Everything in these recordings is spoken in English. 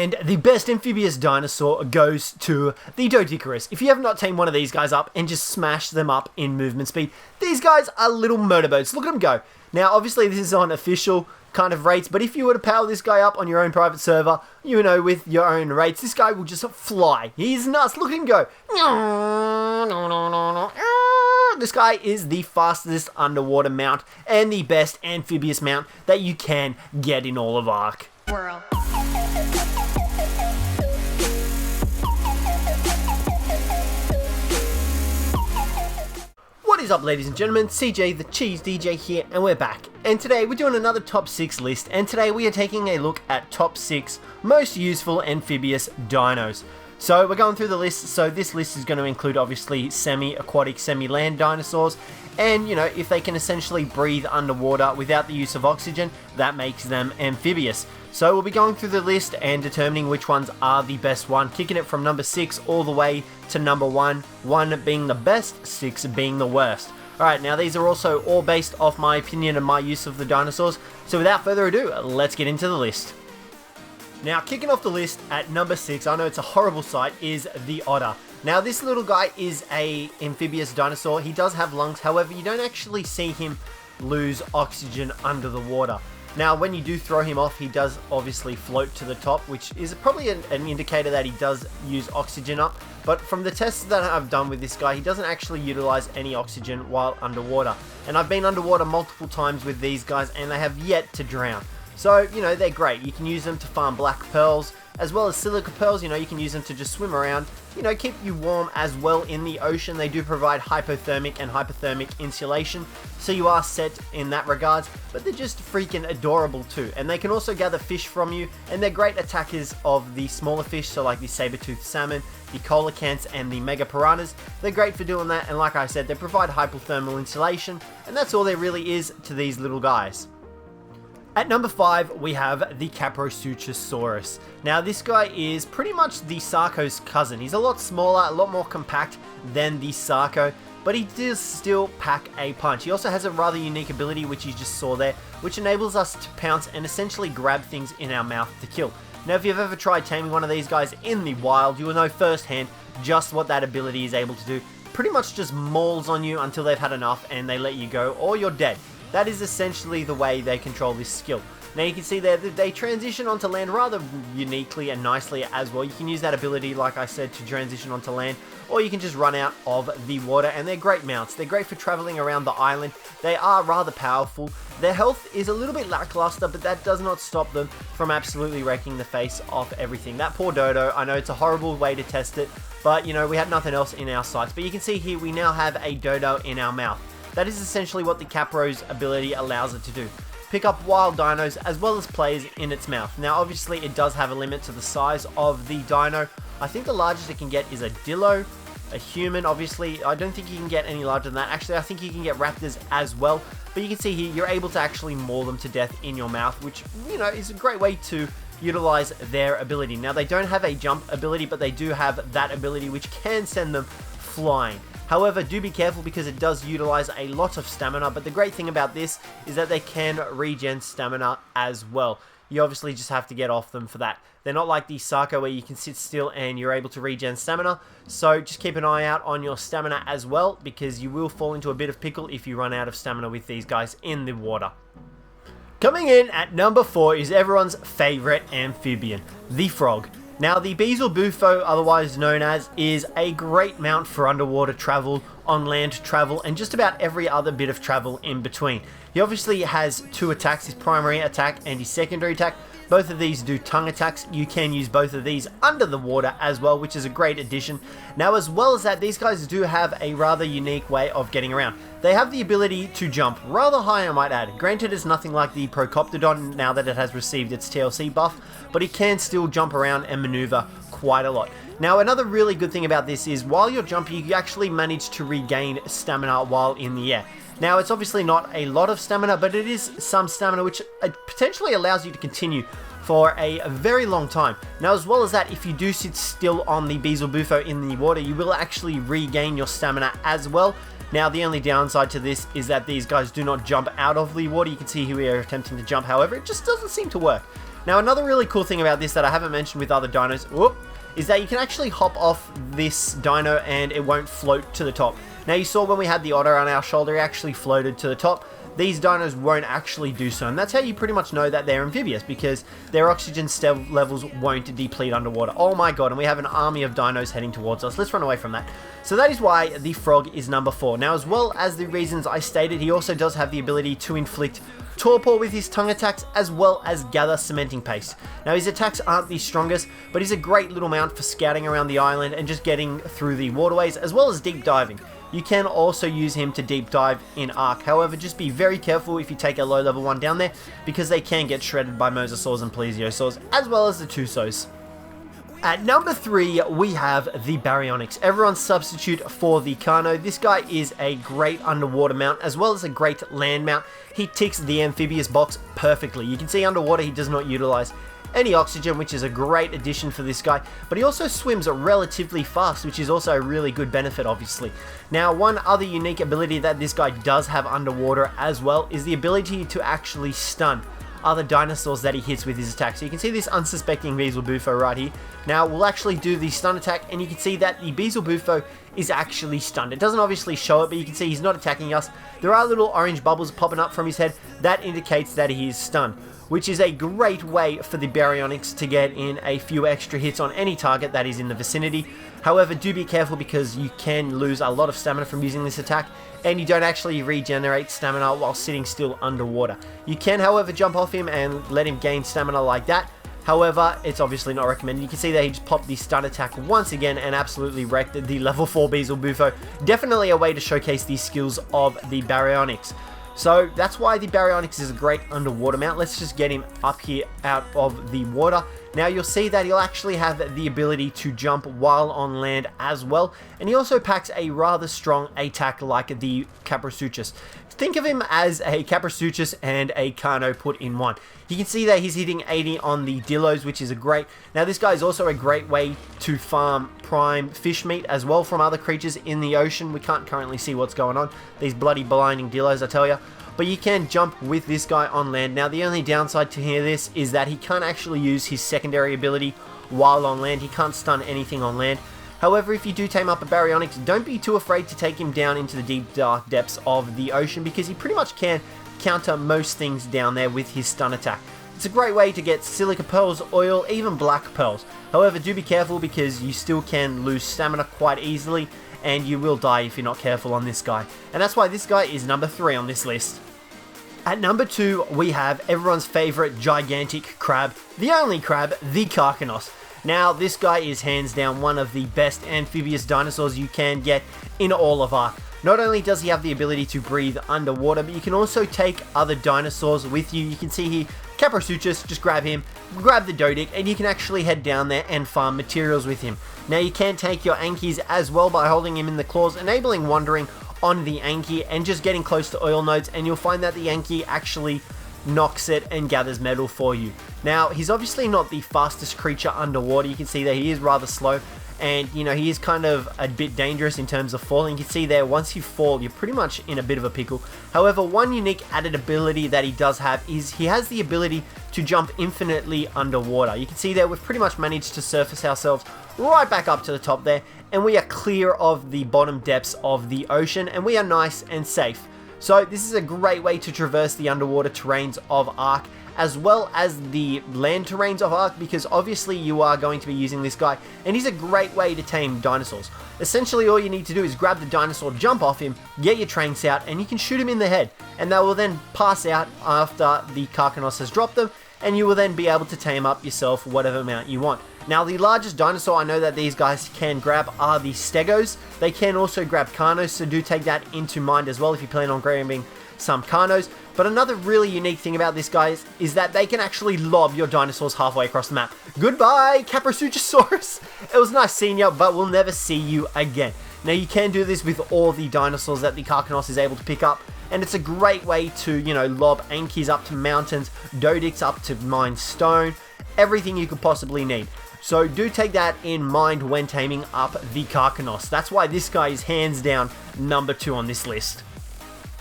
And the best amphibious dinosaur goes to the Dodicarus. If you have not tamed one of these guys up and just smash them up in movement speed, these guys are little motorboats. Look at them go. Now, obviously, this is on official kind of rates, but if you were to power this guy up on your own private server, you know, with your own rates, this guy will just fly. He's nuts. Look at him go. This guy is the fastest underwater mount and the best amphibious mount that you can get in all of Ark. Whirl. What is up, ladies and gentlemen? Cjthecheesedj here, and we're back. And today we're doing another top 6 list, and today we are taking a look at top 6 most useful amphibious dinos. So we're going through the list, so this list is going to include obviously semi-aquatic, semi-land dinosaurs, and you know, if they can essentially breathe underwater without the use of oxygen, that makes them amphibious. So we'll be going through the list and determining which ones are the best one, kicking it from number 6 all the way to number 1, 1 being the best, 6 being the worst. Alright, now these are also all based off my opinion and my use of the dinosaurs, so without further ado, let's get into the list. Now, kicking off the list at number 6, I know it's a horrible sight, is the Otter. Now, this little guy is a amphibious dinosaur. He does have lungs, however, you don't actually see him lose oxygen under the water. Now, when you do throw him off, he does obviously float to the top, which is probably an indicator that he does use oxygen up. But from the tests that I've done with this guy, he doesn't actually utilize any oxygen while underwater. And I've been underwater multiple times with these guys, and they have yet to drown. So, you know, they're great. You can use them to farm black pearls, as well as silica pearls. You know, you can use them to just swim around, you know, keep you warm as well in the ocean. They do provide hypothermic and hypothermic insulation, so you are set in that regards, but they're just freaking adorable too. And they can also gather fish from you, and they're great attackers of the smaller fish, so like the saber-toothed salmon, the coelacanths, and the mega piranhas. They're great for doing that, and like I said, they provide hypothermal insulation, and that's all there really is to these little guys. At number 5, we have the Caprosuchsaurus. Now, this guy is pretty much the Sarco's cousin. He's a lot smaller, a lot more compact than the Sarco, but he does still pack a punch. He also has a rather unique ability, which you just saw there, which enables us to pounce and essentially grab things in our mouth to kill. Now, if you've ever tried taming one of these guys in the wild, you will know firsthand just what that ability is able to do. Pretty much just mauls on you until they've had enough and they let you go, or you're dead. That is essentially the way they control this skill. Now you can see there that they transition onto land rather uniquely and nicely as well. You can use that ability, like I said, to transition onto land, or you can just run out of the water, and they're great mounts. They're great for traveling around the island. They are rather powerful. Their health is a little bit lackluster, but that does not stop them from absolutely wrecking the face off everything. That poor dodo, I know it's a horrible way to test it, but you know, we had nothing else in our sights. But you can see here, we now have a dodo in our mouth. That is essentially what the Capro's ability allows it to do. Pick up wild dinos as well as players in its mouth. Now obviously it does have a limit to the size of the dino. I think the largest it can get is a dillo, a human. Obviously I don't think you can get any larger than that. Actually I think you can get raptors as well. But you can see here you're able to actually maul them to death in your mouth, which, you know, is a great way to utilize their ability. Now they don't have a jump ability, but they do have that ability which can send them flying. However, do be careful because it does utilize a lot of stamina, but the great thing about this is that they can regen stamina as well. You obviously just have to get off them for that. They're not like the Sarco where you can sit still and you're able to regen stamina, so just keep an eye out on your stamina as well, because you will fall into a bit of pickle if you run out of stamina with these guys in the water. Coming in at number 4 is everyone's favorite amphibian, the frog. Now, the Beezle Bufo, otherwise known as, is a great mount for underwater travel, on land travel, and just about every other bit of travel in between. He obviously has 2 attacks, his primary attack and his secondary attack. Both of these do tongue attacks. You can use both of these under the water as well, which is a great addition. Now, as well as that, these guys do have a rather unique way of getting around. They have the ability to jump rather high, I might add. Granted, it's nothing like the Procoptodon now that it has received its TLC buff, but it can still jump around and maneuver quite a lot. Now, another really good thing about this is while you're jumping, you actually manage to regain stamina while in the air. Now, it's obviously not a lot of stamina, but it is some stamina, which potentially allows you to continue for a very long time. Now, as well as that, if you do sit still on the Beezle Bufo in the water, you will actually regain your stamina as well. Now, the only downside to this is that these guys do not jump out of the water. You can see here we are attempting to jump, however, it just doesn't seem to work. Now, another really cool thing about this that I haven't mentioned with other dinos, is that you can actually hop off this dino and it won't float to the top. Now, you saw when we had the Otter on our shoulder, it actually floated to the top. These dinos won't actually do so, and that's how you pretty much know that they're amphibious, because their oxygen levels won't deplete underwater. Oh my god, and we have an army of dinos heading towards us. Let's run away from that. So that is why the frog is number 4. Now, as well as the reasons I stated, he also does have the ability to inflict torpor with his tongue attacks, as well as gather cementing paste. Now, his attacks aren't the strongest, but he's a great little mount for scouting around the island and just getting through the waterways, as well as deep diving. You can also use him to deep dive in Ark. However, just be very careful if you take a low level one down there, because they can get shredded by mosasaurs and plesiosaurs, as well as the tusos. At number 3, we have the Baryonyx, everyone's substitute for the Kano. This guy is a great underwater mount, as well as a great land mount. He ticks the amphibious box perfectly. You can see underwater he does not utilize any oxygen, which is a great addition for this guy, but he also swims relatively fast, which is also a really good benefit, obviously. Now, one other unique ability that this guy does have underwater as well is the ability to actually stun other dinosaurs that he hits with his attack. So you can see this unsuspecting Beelzebufo right here. Now, we'll actually do the stun attack, and you can see that the Beelzebufo is actually stunned. It doesn't obviously show it, but you can see he's not attacking us. There are little orange bubbles popping up from his head. That indicates that he is stunned, which is a great way for the Baryonyx to get in a few extra hits on any target that is in the vicinity. However, do be careful, because you can lose a lot of stamina from using this attack, and you don't actually regenerate stamina while sitting still underwater. You can, however, jump off him and let him gain stamina like that. However, it's obviously not recommended. You can see that he just popped the stun attack once again and absolutely wrecked the level 4 Beelzebufo. Definitely a way to showcase the skills of the Baryonyx. So that's why the Baryonyx is a great underwater mount. Let's just get him up here out of the water. Now, you'll see that he'll actually have the ability to jump while on land as well, and he also packs a rather strong attack like the Caprosuchsaurus. Think of him as a Caprosuchsaurus and a Kano put in one. You can see that he's hitting 80 on the Dinos, which is a great. Now, this guy is also a great way to farm prime fish meat as well from other creatures in the ocean. We can't currently see what's going on. These bloody blinding Dinos, I tell you. But you can jump with this guy on land. Now, the only downside to this is that he can't actually use his secondary ability while on land. He can't stun anything on land. However, if you do tame up a Baryonyx, don't be too afraid to take him down into the deep dark depths of the ocean, because he pretty much can counter most things down there with his stun attack. It's a great way to get silica pearls, oil, even black pearls. However, do be careful, because you still can lose stamina quite easily, and you will die if you're not careful on this guy. And that's why this guy is number 3 on this list. At number 2, we have everyone's favorite gigantic crab, the only crab, the kakanos. Now, this guy is hands down one of the best amphibious dinosaurs you can get in all of Ark. Not only does he have the ability to breathe underwater, but you can also take other dinosaurs with you. You can see here, Caprosuchsaurus, just grab him, grab the Dodic, and you can actually head down there and farm materials with him. Now, you can take your Ankies as well by holding him in the claws, enabling wandering on the Anki and just getting close to oil nodes, and you'll find that the Anki actually knocks it and gathers metal for you. Now, he's obviously not the fastest creature underwater. You can see that he is rather slow, and you know, he is kind of a bit dangerous in terms of falling. You can see there, once you fall, you're pretty much in a bit of a pickle. However, one unique added ability that he does have is he has the ability to jump infinitely underwater. You can see there, we've pretty much managed to surface ourselves right back up to the top there, and we are clear of the bottom depths of the ocean, and we are nice and safe. So this is a great way to traverse the underwater terrains of Ark, as well as the land terrains of Ark, because obviously you are going to be using this guy, and he's a great way to tame dinosaurs. Essentially, all you need to do is grab the dinosaur, jump off him, get your tranks out, and you can shoot him in the head, and they will then pass out after the kakanos has dropped them, and you will then be able to tame up yourself whatever amount you want. Now, the largest dinosaur I know that these guys can grab are the stegos. They can also grab kanos, so do take that into mind as well if you plan on grabbing some kanos. But another really unique thing about this, guys, is that they can actually lob your dinosaurs halfway across the map. Goodbye, Caprosuchsaurus! It was nice seeing you, but we'll never see you again. Now, you can do this with all the dinosaurs that the kakanos is able to pick up, and it's a great way to, you know, lob Ankies up to mountains, Dodics up to mine stone, everything you could possibly need. So do take that in mind when taming up the kakanos. That's why this guy is hands down number 2 on this list.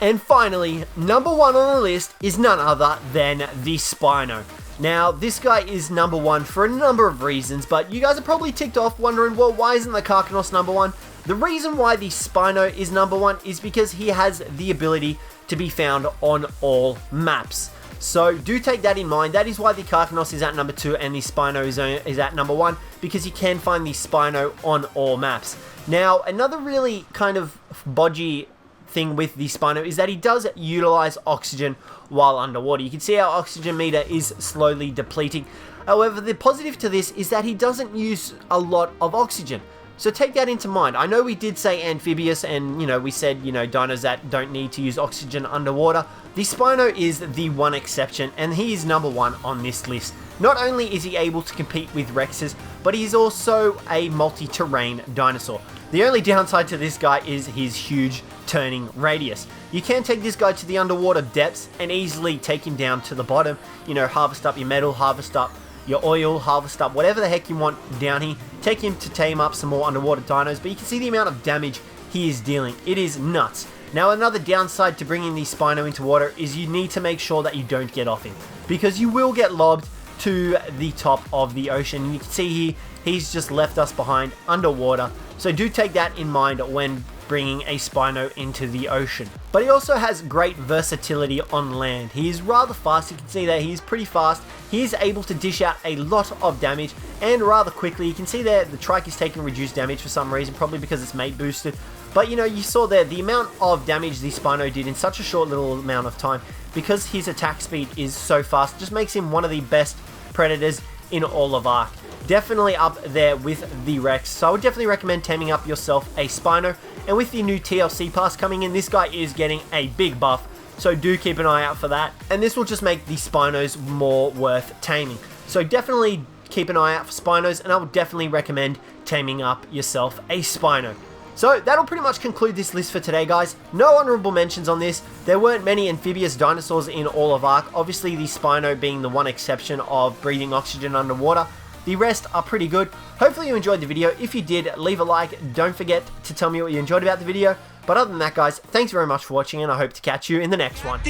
And finally, number 1 on the list is none other than the spino. Now, this guy is number 1 for a number of reasons, but you guys are probably ticked off wondering, well, why isn't the kakanos number 1? The reason why the spino is number 1 is because he has the ability to be found on all maps. So do take that in mind. That is why the kakanos is at number 2 and the spino is at number 1, because you can find the spino on all maps. Now, another really kind of bodgy thing with the spino is that he does utilize oxygen while underwater. You can see our oxygen meter is slowly depleting. However, the positive to this is that he doesn't use a lot of oxygen. So take that into mind. I know we did say amphibious, and we said, dinos that don't need to use oxygen underwater. The spino is the one exception, and he is number 1 on this list. Not only is he able to compete with Rexes, but he's also a multi-terrain dinosaur. The only downside to this guy is his huge turning radius. You can take this guy to the underwater depths and easily take him down to the bottom. Harvest up your metal, harvest up your oil, harvest up whatever the heck you want down here. Take him to tame up some more underwater dinos, but you can see the amount of damage he is dealing. It is nuts. Now, another downside to bringing the spino into water is you need to make sure that you don't get off him, because you will get lobbed to the top of the ocean. You can see here, he's just left us behind underwater. So do take that in mind when bringing a spino into the ocean. But he also has great versatility on land. He is rather fast. You can see that he's pretty fast. He is able to dish out a lot of damage and rather quickly. You can see there the trike is taking reduced damage for some reason, probably because it's mate boosted. But you saw there the amount of damage the spino did in such a short little amount of time, because his attack speed is so fast. Just makes him one of the best predators in all of Ark. Definitely up there with the Rex. So I would definitely recommend taming up yourself a spino. And with the new TLC pass coming in, this guy is getting a big buff. So do keep an eye out for that. And this will just make the spinos more worth taming. So definitely keep an eye out for spinos, and I would definitely recommend taming up yourself a spino. So that'll pretty much conclude this list for today, guys. No honorable mentions on this. There weren't many amphibious dinosaurs in all of Ark. Obviously the spino being the one exception of breathing oxygen underwater. The rest are pretty good. Hopefully you enjoyed the video. If you did, leave a like. Don't forget to tell me what you enjoyed about the video. But other than that, guys, thanks very much for watching, and I hope to catch you in the next one.